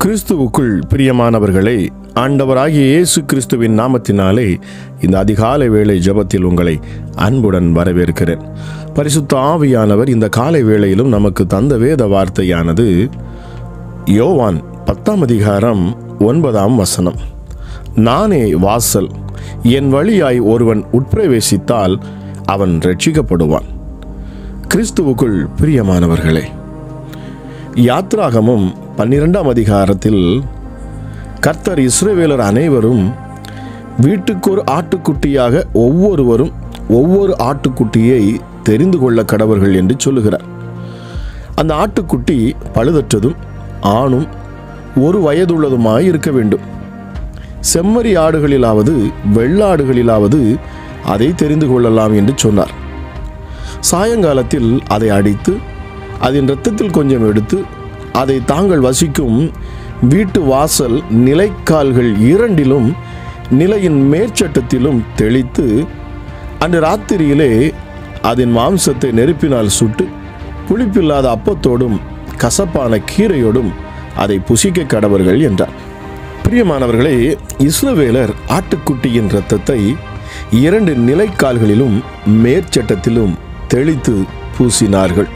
கிறிஸ்துவுக்குள் பிரியமானவர்களே, ஆண்டவராகிய இயேசு கிறிஸ்துவின் நாமத்தினாலே இந்த அதிகாலை வேளை ஜெபத்தில் உங்களை அன்புடன் வரவேற்கிறேன். பரிசுத்த ஆவியானவர் இந்த காலை வேளையிலும் நமக்கு தந்த வேத வார்த்தையானது யோவான் 10ஆம் அதிகாரம் 9ஆம் வசனம். நானே வாசல், என் வழியாய் ஒருவன் உட்பிரவேசித்தால் அவன் ரட்சிக்கப்படுவான். கிறிஸ்துவுக்குள் பிரியமானவர்களே, யாத்ராகமம் 12ஆம் அதிகாரத்தில் கர்த்தர் இஸ்ரவேலர் அனைவரும் வீட்டுக்கொரு ஆட்டுக்குட்டியாக ஒவ்வொருவரும் ஒவ்வொரு ஆட்டுக்குட்டியை தெரிந்து கொள்ள கடவர்கள் என்று சொல்லுகிறார். அந்த ஆட்டுக்குட்டி பழுதற்றதும் ஆணும் ஒரு வயதுள்ளதுமாய் இருக்க வேண்டும். செம்மறி ஆடுகளிலாவது வெள்ளாடுகளிலாவது அதை தெரிந்து கொள்ளலாம் என்று சொன்னார். சாயங்காலத்தில் அதை அடித்து அதன் இரத்தத்தில் கொஞ்சம் எடுத்து அதை தாங்கள் வசிக்கும் வீட்டு வாசல் நிலைக்கால்கள் இரண்டிலும் நிலையின் மேற்சட்டத்திலும் தெளித்து அன்று ராத்திரியிலே அதன் மாம்சத்தை நெருப்பினால் சுட்டு புளிப்பில்லாத அப்பத்தோடும் கசப்பான கீரையோடும் அதை புசிக்க கடவர்கள் என்றார். பிரியமானவர்களே, இஸ்ரவேலர் ஆட்டுக்குட்டியின் இரத்தத்தை இரண்டு நிலைக்கால்களிலும் மேற்சட்டத்திலும் தெளித்து பூசினார்கள்.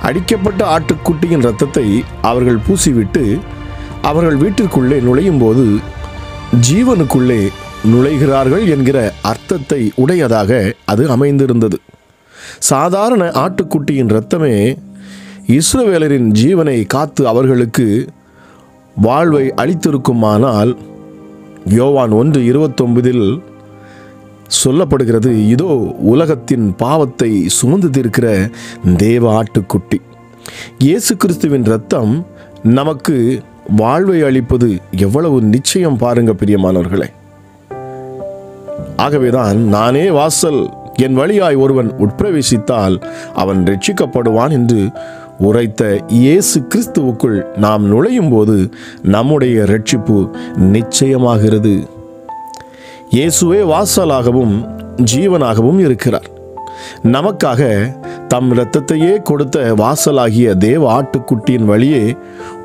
அடிக்கப்பட்ட ஆட்டுக்குட்டியின் இரத்தத்தை அவர்கள் பூசிவிட்டு அவர்கள் வீட்டிற்குள்ளே நுழையும் போது ஜீவனுக்குள்ளே நுழைகிறார்கள் என்கிற அர்த்தத்தை உடையதாக அது அமைந்திருந்தது. சாதாரண ஆட்டுக்குட்டியின் இரத்தமே இஸ்ரவேலரின் ஜீவனை காத்து அவர்களுக்கு வாழ்வை அளித்திருக்குமானால் யோவான் 1:29 சொல்லப்படுகிறது, இதோ உலகத்தின் பாவத்தை சுமந்து தீர்க்கிற தேவ ஆட்டுக்குட்டி. இயேசு கிறிஸ்துவின் இரத்தம் நமக்கு வாழ்வை அளிப்பது எவ்வளவு நிச்சயம் பாருங்க பிரியமானவர்களே. ஆகவேதான் நானே வாசல், என் வழியாய் ஒருவன் உட்பிரவேசித்தால் அவன் ரட்சிக்கப்படுவான் என்று உரைத்த இயேசு கிறிஸ்துவுக்குள் நாம் நுழையும் போது நம்முடைய ரட்சிப்பு நிச்சயமாகிறது. இயேசுவே வாசலாகவும் ஜீவனாகவும் இருக்கிறார். நமக்காக தம் இரத்தத்தையே கொடுத்த வாசலாகிய தேவ ஆட்டுக்குட்டியின் வழியே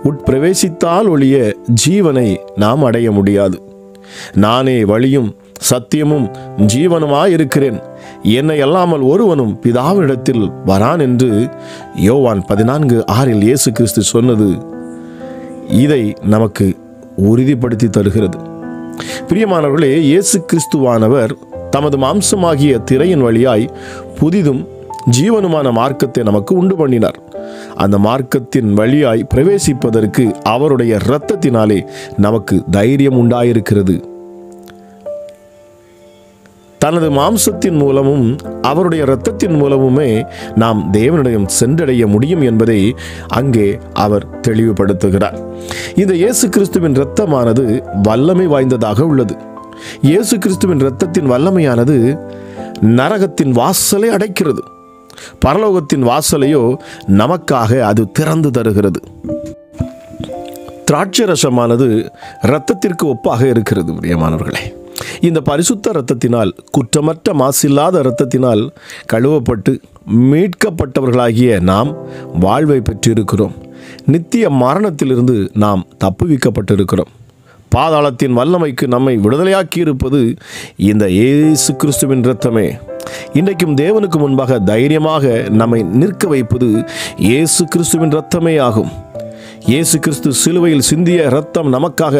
உட்பிரவேசித்தால் ஒழிய ஜீவனை நாம் அடைய முடியாது. நானே வழியும் சத்தியமும் ஜீவனுமாயிருக்கிறேன், என்னை அல்லாமல் ஒருவனும் பிதாவினிடத்தில் வரான் என்று யோவான் 14:6 இயேசு கிறிஸ்து சொன்னது இதை நமக்கு உறுதிப்படுத்தி தருகிறது. பிரியமானவர்களே, இயேசு கிறிஸ்துவானவர் தமது மாம்சமாகிய திரையின் வழியாய் புதிதும் ஜீவனுமான மார்க்கத்தை நமக்கு உண்டு பண்ணினார். அந்த மார்க்கத்தின் வழியாய் பிரவேசிப்பதற்கு அவருடைய இரத்தத்தினாலே நமக்கு தைரியம் உண்டாயிருக்கிறது. தனது மாம்சத்தின் மூலமும் அவருடைய இரத்தத்தின் மூலமுமே நாம் தேவனிடம் சென்றடைய முடியும் என்பதை அங்கே அவர் தெளிவுபடுத்துகிறார். இந்த இயேசு கிறிஸ்துவின் இரத்தமானது வல்லமை வாய்ந்ததாக உள்ளது. இயேசு கிறிஸ்துவின் இரத்தத்தின் வல்லமையானது நரகத்தின் வாசலை அடைக்கிறது. பரலோகத்தின் வாசலையோ நமக்காக அது திறந்து தருகிறது. திராட்சை ரசமானது இரத்தத்திற்கு ஒப்பாக இருக்கிறது. பிரியமானவர்களே, இந்த பரிசுத்த இரத்தத்தினால், குற்றமற்ற மாசில்லாத இரத்தத்தினால் கழுவப்பட்டு மீட்கப்பட்டவர்களாகிய நாம் வாழ்வை பெற்றிருக்கிறோம். நித்திய மரணத்திலிருந்து நாம் தப்புவிக்கப்பட்டிருக்கிறோம். பாதாளத்தின் வல்லமைக்கு நம்மை விடுதலையாக்கி இருப்பது இந்த இயேசு கிறிஸ்துவின் இரத்தமே. இன்றைக்கும் தேவனுக்கு முன்பாக தைரியமாக நம்மை நிற்க வைப்பது இயேசு கிறிஸ்துவின் இரத்தமே ஆகும். இயேசு கிறிஸ்து சிலுவையில் சிந்திய இரத்தம் நமக்காக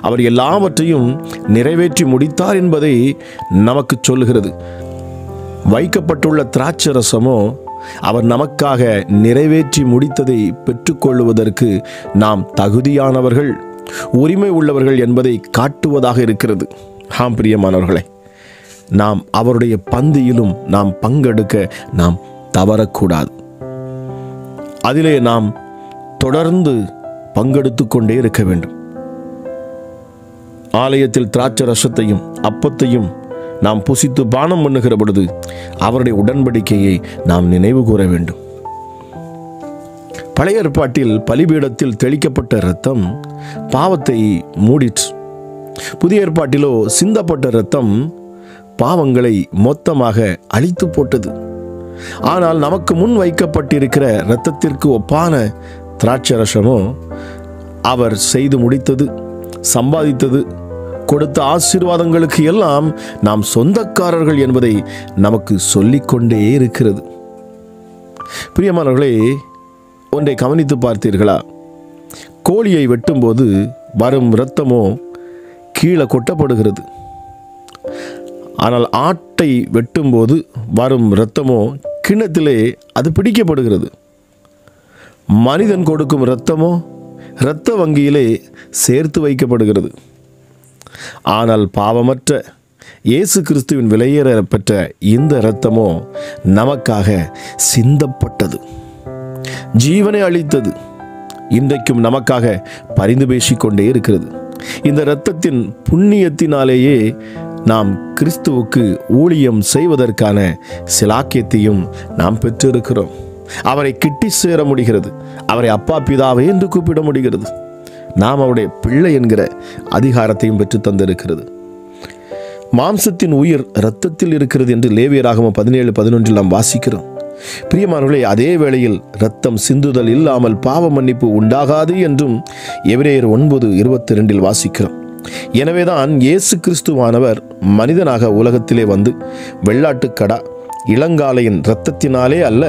அவர் எல்லாவற்றையும் நிறைவேற்றி முடித்தார் என்பதை நமக்கு சொல்லுகிறது. வைக்கப்பட்டுள்ள திராட்சை ரசமோ அவர் நமக்காக நிறைவேற்றி முடித்ததை பெற்றுக்கொள்வதற்கு நாம் தகுதியானவர்கள், உரிமை உள்ளவர்கள் என்பதை காட்டுவதாக இருக்கிறது. ஆம் பிரியமானவர்களே, நாம் அவருடைய பந்தியிலும் நாம் பங்கெடுக்க நாம் தவறக்கூடாது. அதிலே நாம் தொடர்ந்து பங்கெடுத்து கொண்டே இருக்க வேண்டும். ஆலயத்தில் திராட்சை ரசத்தையும் அப்பத்தையும் நாம் புசித்து பானம் பண்ணுகிற பொழுது அவருடைய உடன்படிக்கையை நாம் நினைவு கூற வேண்டும். பழைய ஏற்பாட்டில் பலிபீடத்தில் தெளிக்கப்பட்ட இரத்தம் பாவத்தை மூடிற்று. புதிய ஏற்பாட்டிலோ சிந்தப்பட்ட இரத்தம் பாவங்களை மொத்தமாக அழித்து போட்டது. ஆனால் நமக்கு முன் வைக்கப்பட்டிருக்கிற இரத்தத்திற்கு ஒப்பான திராட்சை ரசமோ அவர் செய்து முடித்தது, சம்பாதித்தது, கொடுத்த ஆசீர்வாதங்களுக்கு எல்லாம் நாம் சொந்தக்காரர்கள் என்பதை நமக்கு சொல்லிக்கொண்டே இருக்கிறது. பிரியமானவர்களே, ஒன்றை கவனித்து பார்த்தீர்களா? கோழியை வெட்டும்போது வரும் இரத்தமோ கீழே கொட்டப்படுகிறது. ஆனால் ஆட்டை வெட்டும்போது வரும் இரத்தமோ கிண்ணத்திலே அது பிடிக்கப்படுகிறது. மனிதன் கொடுக்கும் இரத்தமோ இரத்த வங்கியிலே சேர்த்து வைக்கப்படுகிறது. ஆனால் பாவமற்ற இயேசு கிறிஸ்துவின் விலையேற பெற்ற இந்த இரத்தமோ நமக்காக சிந்தப்பட்டது, ஜீவனை அளித்தது, இன்றைக்கும் நமக்காக பரிந்து பேசிக்கொண்டே இருக்கிறது. இந்த இரத்தத்தின் புண்ணியத்தினாலேயே நாம் கிறிஸ்துவுக்கு ஊழியம் செய்வதற்கான சிலாக்கியத்தையும் நாம் பெற்றிருக்கிறோம். அவரை கிட்டி சேர முடிகிறது. அவரை அப்பா பிதாவே என்று கூப்பிட முடிகிறது. நாம் அவருடைய பிள்ளை என்கிற அதிகாரத்தையும் பெற்று தந்திருக்கிறது. மாம்சத்தின் உயிர் இரத்தத்தில் இருக்கிறது என்று லேவியராகமம் 17:11 நாம் வாசிக்கிறோம். பிரியமானவர்களே, அதே வேளையில் இரத்தம் சிந்துதல் இல்லாமல் பாவ மன்னிப்பு உண்டாகாது என்றும் எபிரேயர் 9:22 வாசிக்கிறோம். எனவேதான் இயேசு கிறிஸ்துவானவர் மனிதனாக உலகத்திலே வந்து வெள்ளாட்டுக்கடா இளங்காளையின் இரத்தத்தினாலே அல்ல,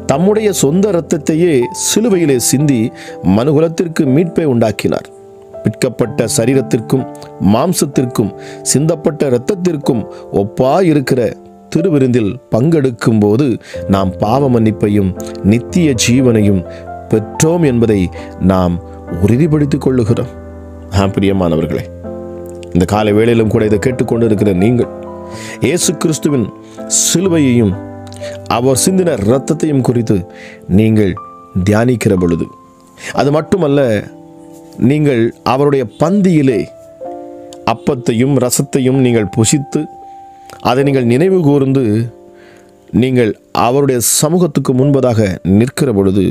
தம்முடைய சொந்த இரத்தத்தையே சிலுவையிலே சிந்தி மனுகுலத்திற்கு மீட்பை உண்டாக்கினார். பிற்கப்பட்ட சரீரத்திற்கும் மாம்சத்திற்கும் சிந்தப்பட்ட இரத்தத்திற்கும் ஒப்பாயிருக்கிற திருவிருந்தில் பங்கெடுக்கும் போது நாம் பாவ மன்னிப்பையும் நித்திய ஜீவனையும் பெற்றோம் என்பதை நாம் உறுதிப்படுத்திக் கொள்ளுகிறோம். பிரியமானவர்களே, இந்த காலை வேளையிலும் கூட இதை கேட்டுக்கொண்டு இருக்கிற நீங்கள் இயேசு கிறிஸ்துவின் சிலுவையையும் அவர் சிந்தின இரத்தத்தையும் குறித்து நீங்கள் தியானிக்கிற பொழுது, அது மட்டுமல்ல, நீங்கள் அவருடைய பந்தியிலே அப்பத்தையும் ரசத்தையும் நீங்கள் புசித்து அதை நீங்கள் நினைவு கூர்ந்து நீங்கள் அவருடைய சமூகத்துக்கு முன்பதாக நிற்கிற பொழுது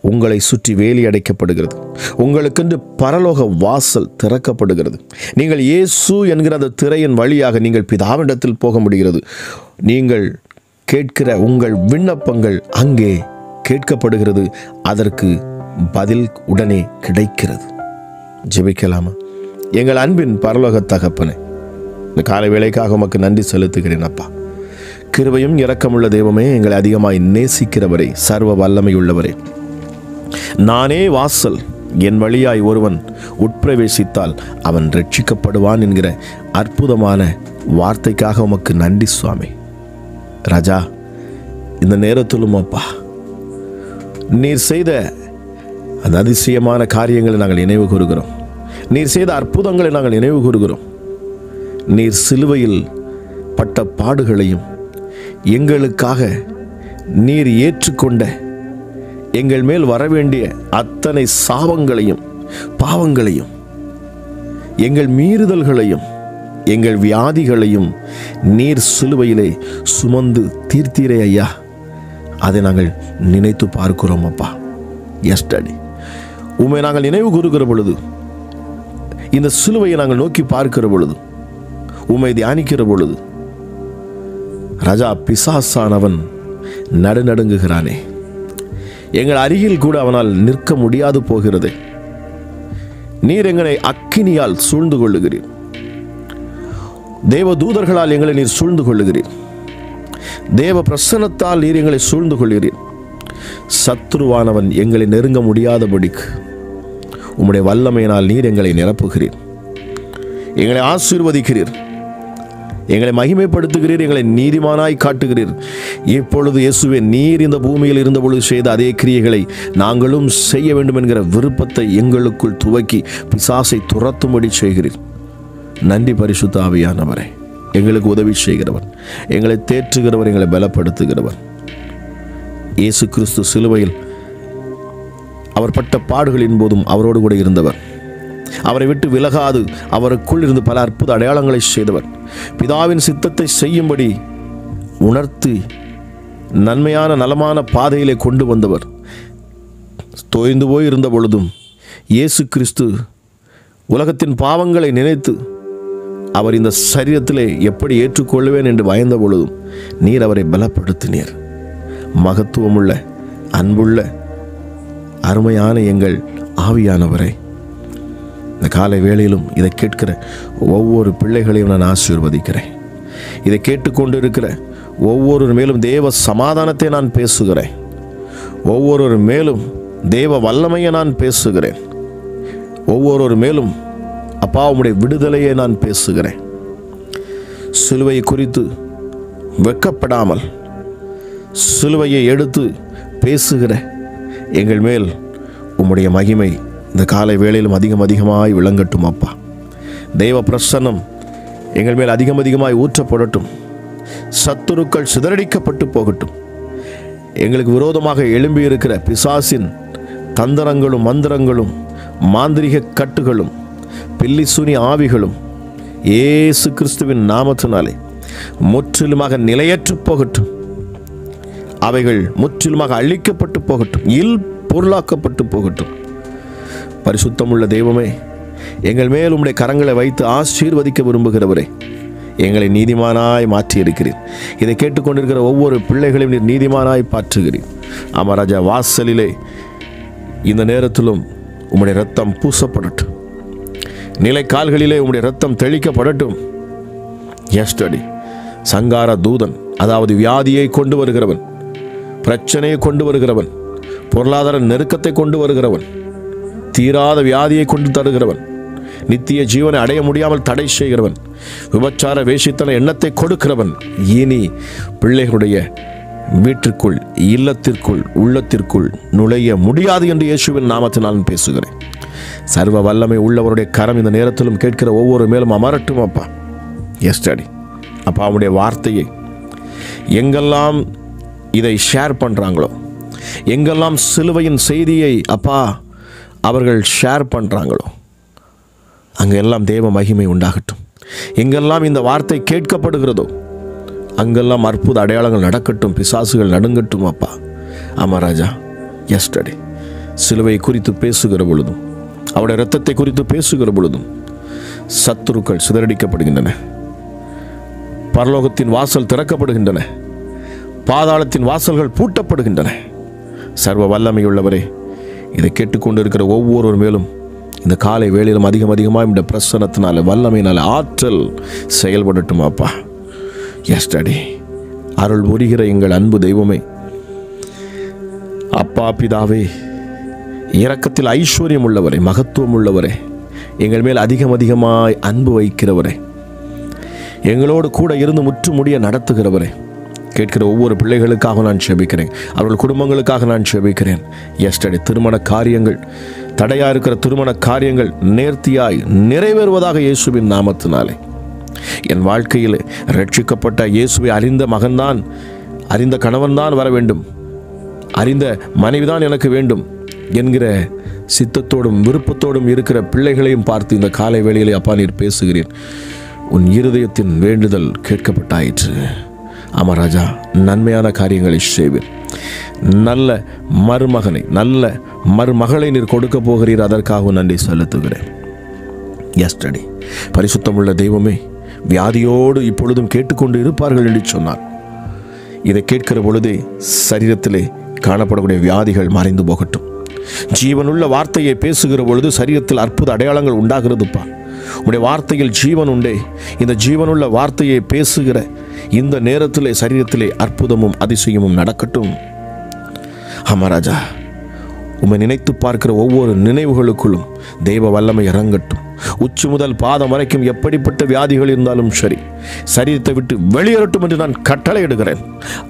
உங்களை சுற்றி வேலி அடைக்கப்படுகிறது. உங்களுக்கென்று பரலோக வாசல் திறக்கப்படுகிறது. நீங்கள் இயேசு என்கிற அந்த திரையின் வழியாக நீங்கள் பிதாவிடத்தில் போக முடிகிறது. நீங்கள் கேட்கிற உங்கள் விண்ணப்பங்கள் அங்கே கேட்கப்படுகிறது. அதற்கு பதில் உடனே கிடைக்கிறது. ஜெபிக்கலாமா? எங்கள் அன்பின் பரலோக தகப்பனே, இந்த காலை வேளைக்காக உமக்கு நன்றி செலுத்துகிறேன் அப்பா. கிருபையும் இரக்கமுள்ள தெய்வமே, எங்களை அதிகமாய் நேசிக்கிறவரே, சர்வ வல்லமையுள்ளவரே, நானே வாசல், என் வழியாய் ஒருவன் உட்பிரவேசித்தால் அவன் ரட்சிக்கப்படுவான் என்கிற அற்புதமான வார்த்தைக்காக உமக்கு நன்றி சுவாமி. ராஜா, இந்த நேரத்திலும் அப்பா, நீர் செய்த அந்த அதிசயமான காரியங்களை நாங்கள் நினைவு கூறுகிறோம். நீர் செய்த அற்புதங்களை நாங்கள் நினைவு கூறுகிறோம். நீர் சிலுவையில் பட்ட பாடுகளையும் எங்களுக்காக நீர் ஏற்றுக்கொண்ட எங்கள் மேல் வரவேண்டிய அத்தனை சாபங்களையும் பாவங்களையும் எங்கள் மீறுதல்களையும் எங்கள் வியாதிகளையும் நீர் சிலுவையிலே சுமந்து தீர்த்தீரே ஐயா. அதை நாங்கள் நினைத்து பார்க்கிறோம் அப்பா. எஸ்டடி உம்மை நாங்கள் நினைவு கூறுகிற பொழுது, இந்த சிலுவையை நாங்கள் நோக்கி பார்க்கிற பொழுது, உம்மை தியானிக்கிற பொழுது, ராஜா, பிசாசானவன் நடுநடுங்குகிறானே. எங்கள் அருகில் கூட அவனால் நிற்க முடியாது போகிறது. நீர் எங்களை அக்கினியால் சூழ்ந்து கொள்ளுகிறீர். தேவ தூதர்களால் எங்களை நீர் சூழ்ந்து கொள்ளுகிறீர். தேவ பிரசன்னத்தால் நீர் எங்களை சூழ்ந்து கொள்கிறீர். சத்ருவானவன் எங்களை நெருங்க முடியாதபடிக்கு உம்முடைய வல்லமையினால் நீர் எங்களை நிரப்புகிறீர். எங்களை ஆசீர்வதிக்கிறீர். எங்களை மகிமைப்படுத்துகிறீர். எங்களை நீதிமானாய் காட்டுகிறீர். இப்பொழுது இயேசுவே, நீர் இந்த பூமியில் இருந்தபொழுது செய்த அதே கிரியைகளை நாங்களும் செய்ய வேண்டும் என்கிற விருப்பத்தை எங்களுக்குள் துவக்கி பிசாசை துரத்தும்படி செய்கிறீர். நன்றி பரிசுத்த ஆவியானவரே. எங்களுக்கு உதவி செய்கிறவர், எங்களை தேற்றுகிறவர், எங்களை பலப்படுத்துகிறவர். இயேசு கிறிஸ்து சிலுவையில் அவர் பட்ட பாடுகளின் போதும் அவரோடு கூட இருந்தவர். அவரை விட்டு விலகாது அவருக்குள் இருந்து பல அற்புத அடையாளங்களை செய்தவர். பிதாவின் சித்தத்தை செய்யும்படி உணர்த்தி நன்மையான நலமான பாதையிலே கொண்டு வந்தவர். தோய்ந்து போய் இருந்த பொழுதும் இயேசு கிறிஸ்து உலகத்தின் பாவங்களை நினைத்து அவர் இந்த சரீரத்திலே எப்படி ஏற்றுக்கொள்வேன் என்று பயந்த பொழுதும் நீர் அவரை பலப்படுத்தினீர். மகத்துவமுள்ள, அன்புள்ள, அருமையான எங்கள் ஆவியானவரை, இந்த காலை வேளையிலும் இதை கேட்கிற ஒவ்வொரு பிள்ளைகளையும் நான் ஆசீர்வதிக்கிறேன். இதை கேட்டுக்கொண்டு இருக்கிற ஒவ்வொரு மேலும் தேவ சமாதானத்தை நான் பேசுகிறேன். ஒவ்வொரு மேலும் தேவ வல்லமையை நான் பேசுகிறேன். ஒவ்வொரு மேலும் அப்பா உம்முடைய விடுதலையை நான் பேசுகிறேன். சிலுவையை குறித்து வெட்கப்படாமல் சிலுவையை எடுத்து பேசுகிற எங்கள் மேல் உம்முடைய மகிமை இந்த காலை வேளையிலும் அதிகமாய் விளங்கட்டும் அப்பா. தெய்வ பிரசன்னம் எங்கள் மேல் அதிகமாய் ஊற்றப்படட்டும். சத்துருக்கள் சிதறடிக்கப்பட்டு போகட்டும். எங்களுக்கு விரோதமாக எழும்பி இருக்கிற பிசாசின் தந்திரங்களும் மந்திரங்களும் மாந்திரிக கட்டுகளும் பில்லிசூனி ஆவிகளும் இயேசு கிறிஸ்துவின் நாமத்தினாலே முற்றிலுமாக நிலையற்று போகட்டும். அவைகள் முற்றிலுமாக அழிக்கப்பட்டு போகட்டும். பொருளாக்கப்பட்டு போகட்டும். பரிசுத்தமுள்ள தெய்வமே, எங்கள் மேல் உம்முடைய கரங்களை வைத்து ஆசீர்வதிக்க விரும்புகிறவரே, எங்களை நீதிமானாய் மாற்றியிருக்கிறீர். இதை கேட்டுக்கொண்டிருக்கிற ஒவ்வொரு பிள்ளைகளையும் நீர் நீதிமானாய் மாற்றுகிறீர். அமராஜா, வாசலிலே இந்த நேரத்திலும் உம்முடைய இரத்தம் பூசப்படட்டும். நிலை கால்களிலே உம்முடைய இரத்தம் தெளிக்கப்படட்டும். எஸ்டடி சங்கார தூதன், அதாவது வியாதியை கொண்டு வருகிறவன், பிரச்சனையை கொண்டு வருகிறவன், பொருளாதார நெருக்கத்தை கொண்டு வருகிறவன், தீராத வியாதியை கொண்டு தருகிறவன், நித்திய ஜீவனை அடைய முடியாமல் தடை செய்கிறவன், விபச்சார வேசித்தன எண்ணத்தை கொடுக்கிறவன், இனி பிள்ளைகளுடைய வீட்டிற்குள், இல்லத்திற்குள், உள்ளத்திற்குள் நுழைய முடியாது என்று இயேசுவின் நாமத்தில் நான் பேசுகிறேன். சர்வ வல்லமை உள்ளவருடைய கரம் இந்த நேரத்திலும் கேட்கிற ஒவ்வொரு மேலும் அமரட்டும் அப்பா. எஸ்டடி அப்பா, அவனுடைய வார்த்தையை எங்கெல்லாம் இதை ஷேர் பண்ணுறாங்களோ, எங்கெல்லாம் சிலுவையின் செய்தியை அப்பா அவர்கள் ஷேர் பண்ணுறாங்களோ, அங்கெல்லாம் தேவ மகிமை உண்டாகட்டும். எங்கெல்லாம் இந்த வார்த்தை கேட்கப்படுகிறதோ அங்கெல்லாம் அற்புத அடையாளங்கள் நடக்கட்டும். பிசாசுகள் நடுங்கட்டும் அப்பா. அமராஜா, எஸ்டடி சிலுவை குறித்து பேசுகிற பொழுதும், அவருடைய இரத்தத்தை குறித்து பேசுகிற பொழுதும் சத்துருக்கள் சிதறடிக்கப்படுகின்றன. பரலோகத்தின் வாசல் திறக்கப்படுகின்றன. பாதாளத்தின் வாசல்கள் பூட்டப்படுகின்றன. சர்வ வல்லமையுள்ளவரே, இதை கேட்டுக்கொண்டிருக்கிற ஒவ்வொரு மேலும் இந்த காலை வேளையிலும் அதிகமாக இந்த பிரசன்னத்தினால, வல்லமையினால ஆற்றல் செயல்படட்டும் அப்பா. எஸ்டடி அருள் புரிகிற எங்கள் அன்பு தெய்வமே, அப்பா பிதாவே, இரக்கத்தில் ஐஸ்வர்யம் உள்ளவரே, மகத்துவம் உள்ளவரே, எங்கள் மேல் அதிகமாய் அன்பு வைக்கிறவரே, எங்களோடு கூட இருந்து முற்று முடிய நடத்துகிறவரே, கேட்கிற ஒவ்வொரு பிள்ளைகளுக்காக நான் செபிக்கிறேன். அவர்கள் குடும்பங்களுக்காக நான் செபிக்கிறேன். எஸ்டடி திருமண காரியங்கள், தடையாக இருக்கிற திருமண காரியங்கள் நேர்த்தியாய் நிறைவேறுவதாக இயேசுவின் நாமத்தினாலே. என் வாழ்க்கையில் ரட்சிக்கப்பட்ட இயேசுவை அறிந்த மகன்தான், அறிந்த கணவன்தான் வர வேண்டும், அறிந்த மனைவிதான் எனக்கு வேண்டும் என்கிற சித்தத்தோடும் விருப்பத்தோடும் இருக்கிற பிள்ளைகளையும் பார்த்து இந்த காலை வேளையிலே அப்பா நீர் பேசுகிறேன். உன் இருதயத்தின் வேண்டுதல் கேட்கப்பட்டாயிற்று. அமராஜா, நன்மையான காரியங்களை செய்வீர். நல்ல மருமகனை, நல்ல மருமகளை நீர் கொடுக்க போகிறீர். அதற்காக நன்றி செலுத்துகிறேன். எஸ்டடி பரிசுத்தமுள்ள தெய்வமே, வியாதியோடு இப்பொழுதும் கேட்டுக்கொண்டு இருப்பார்கள் என்று சொன்னார். இதை கேட்கிற பொழுதே சரீரத்திலே காணப்படக்கூடிய வியாதிகள் மறைந்து போகட்டும். ஜீவனுள்ள வார்த்தையை பேசுகிற பொழுது சரீரத்தில் அற்புத அடையாளங்கள் உண்டாகிறதுப்பா. உடைய வார்த்தையில் ஜீவன் உண்டே. இந்த ஜீவனுள்ள வார்த்தையை பேசுகிற இந்த நேரத்திலே சரீரத்திலே அற்புதமும் அதிசயமும் நடக்கட்டும். அமராஜா, உம்மை நினைத்து பார்க்கிற ஒவ்வொரு நினைவுகளுக்குள்ளும் தெய்வ வல்லமை இறங்கட்டும். உச்சி முதல் பாதம் வரைக்கும் எப்படிப்பட்ட வியாதிகள் இருந்தாலும் சரி, சரீரத்தை விட்டு வெளியேறட்டும் என்று நான் கட்டளையிடுகிறேன்.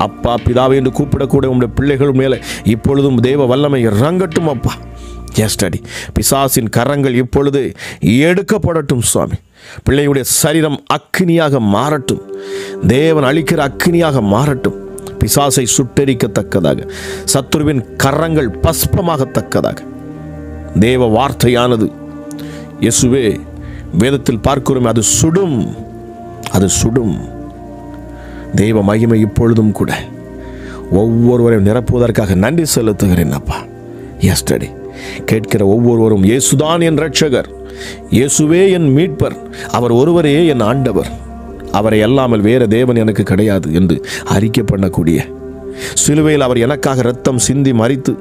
அப்பா பிதாவை என்று கூப்பிடக்கூடிய உங்களுடைய பிள்ளைகள் மேலே இப்பொழுதும் தெய்வ வல்லமை இறங்கட்டும் அப்பா. எஸ்டடி பிசாசின் கரங்கள் இப்பொழுது எடுக்கப்படட்டும் சுவாமி. பிள்ளையுடைய சரீரம் அக்கினியாக மாறட்டும். தேவன் அளிக்கிற அக்கினியாக மாறட்டும். பிசாசை சுட்டெரிக்கத்தக்கதாக, சத்துருவின் கரங்கள் பஸ்பமாகத்தக்கதாக தேவ வார்த்தையானது இயேசுவே வேதத்தில் பார்க்கிறோம், அது சுடும், அது சுடும். தெய்வ மகிமை இப்பொழுதும் கூட ஒவ்வொருவரையும் நிரப்புவதற்காக நன்றி செலுத்துகிறேன் அப்பா. எஸ்டடி கேட்கிற ஒவ்வொருவரும் இயேசுதான் என் இரட்சகர், இயேசுவே என் மீட்பர், அவர் ஒருவரே என் ஆண்டவர், அவரை அல்லாமல் வேற தேவன் எனக்கு கிடையாது என்று அறிக்கை பண்ணக்கூடிய, சிலுவையில் அவர் எனக்காக இரத்தம் சிந்தி மரித்து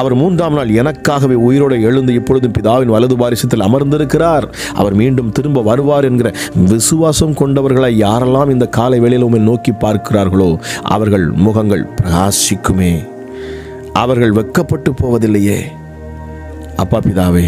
அவர் 3ஆம் நாள் எனக்காகவே உயிரோடு எழுந்து இப்பொழுதும் பிதாவின் வலது பாரிசத்தில் அமர்ந்திருக்கிறார். அவர் மீண்டும் திரும்ப வருவார் என்கிற விசுவாசம் கொண்டவர்களை யாரெல்லாம் இந்த காலை வேளையில் உம்மை நோக்கி பார்க்கிறார்களோ அவர்கள் முகங்கள் பிரகாசிக்குமே. அவர்கள் வெட்கப்பட்டு போவதில்லையே. அப்பா பிதாவே,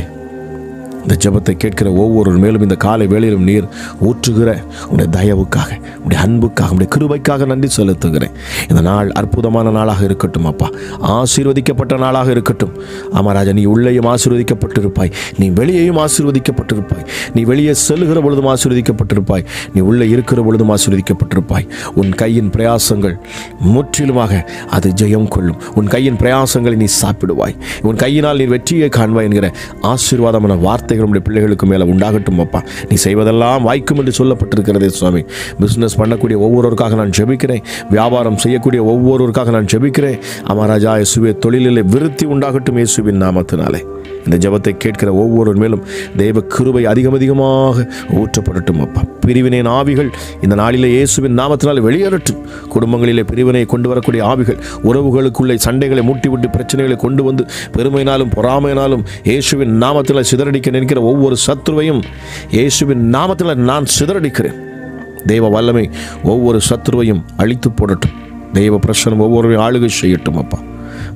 இந்த ஜெபத்தை கேட்கிற ஒவ்வொரு மேலும் இந்த காலை வேளையிலும் நீர் ஊற்றுகிற உடைய தயவுக்காக, உடைய அன்புக்காக, உடைய கிருபைக்காக நன்றி செலுத்துகிறேன். இந்த நாள் அற்புதமான நாளாக இருக்கட்டும் அப்பா, ஆசீர்வதிக்கப்பட்ட நாளாக இருக்கட்டும். ஆமாராஜா, நீ உள்ளேயும் ஆசீர்வதிக்கப்பட்டிருப்பாய், நீ வெளியேயும் ஆசீர்வதிக்கப்பட்டிருப்பாய், நீ வெளியே செல்லுகிற பொழுதும் ஆசீர்வதிக்கப்பட்டிருப்பாய், நீ உள்ளே இருக்கிற பொழுதும் ஆசீர்வதிக்கப்பட்டிருப்பாய். உன் கையின் பிரயாசங்கள் முற்றிலுமாக அது ஜெயம் கொள்ளும். உன் கையின் பிரயாசங்களை நீ சாப்பிடுவாய். உன் கையினால் நீ வெற்றியை காண்பாய் என்கிற ஆசீர்வாதமான வார்த்தைகள் உடைய பிள்ளைகளுக்கு மேலே உண்டாகட்டும் அப்பா. நீ செய்வதெல்லாம் வாய்க்கும் என்று சொல்லப்பட்டிருக்கிறதே சுவாமி. பிஸ்னஸ் பண்ணக்கூடிய ஒவ்வொருவருக்காக நான் ஜெபிக்கிறேன். வியாபாரம் செய்யக்கூடிய ஒவ்வொருவருக்காக நான் ஜெபிக்கிறேன். அமராஜா இயேசுவே, தொழிலிலே விருத்தி உண்டாகட்டும் இயேசுவின் நாமத்தினாலே. இந்த ஜெபத்தை கேட்கிற ஒவ்வொரு மேலும் தெய்வ கிருபை அதிகமாக ஊற்றப்படட்டும் அப்பா. பிரிவினை ஆவிகள் இந்த நாளிலே இயேசுவின் நாமத்தினால் வெளியேறட்டும். குடும்பங்களிலே பிரிவினை கொண்டு வரக்கூடிய ஆவிகள், உறவுகளுக்குள்ளே சண்டைகளை மூட்டிவிட்டு பிரச்சனைகளை கொண்டு வந்து பெருமையினாலும் பொறாமையினாலும் இயேசுவின் நாமத்தில் சிதறடிக்க நினைக்கிற ஒவ்வொரு சத்துருவையும் இயேசுவின் நாமத்தில் நான் சிதறடிக்கிறேன். தெய்வ வல்லமை ஒவ்வொரு சத்துருவையும் அழித்து போடட்டும். தெய்வ பிரசனம் ஒவ்வொருவரையும் ஆளுகை செய்யட்டும் அப்பா.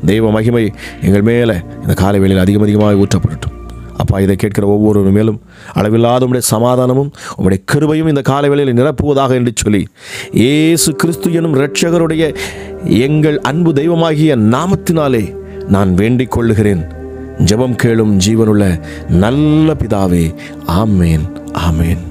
தெய்வ மகிமை எங்கள் மேலே இந்த காலை வேளையில் அதிகமாக ஊற்றப்படட்டும் அப்பா. இதை கேட்கிற ஒவ்வொரு மேலும் அளவில்லாத உம்முடைய சமாதானமும் உம்முடைய கிருபையும் இந்த காலை வேளையில் நிரப்புவதாக என்று சொல்லி இயேசு கிறிஸ்து எனும் இரட்சகருடைய எங்கள் அன்பு தெய்வமாகிய நாமத்தினாலே நான் வேண்டிக் கொள்ளுகிறேன். ஜெபம் கேளும் ஜீவனுள்ள நல்ல பிதாவே. ஆமேன், ஆமேன்.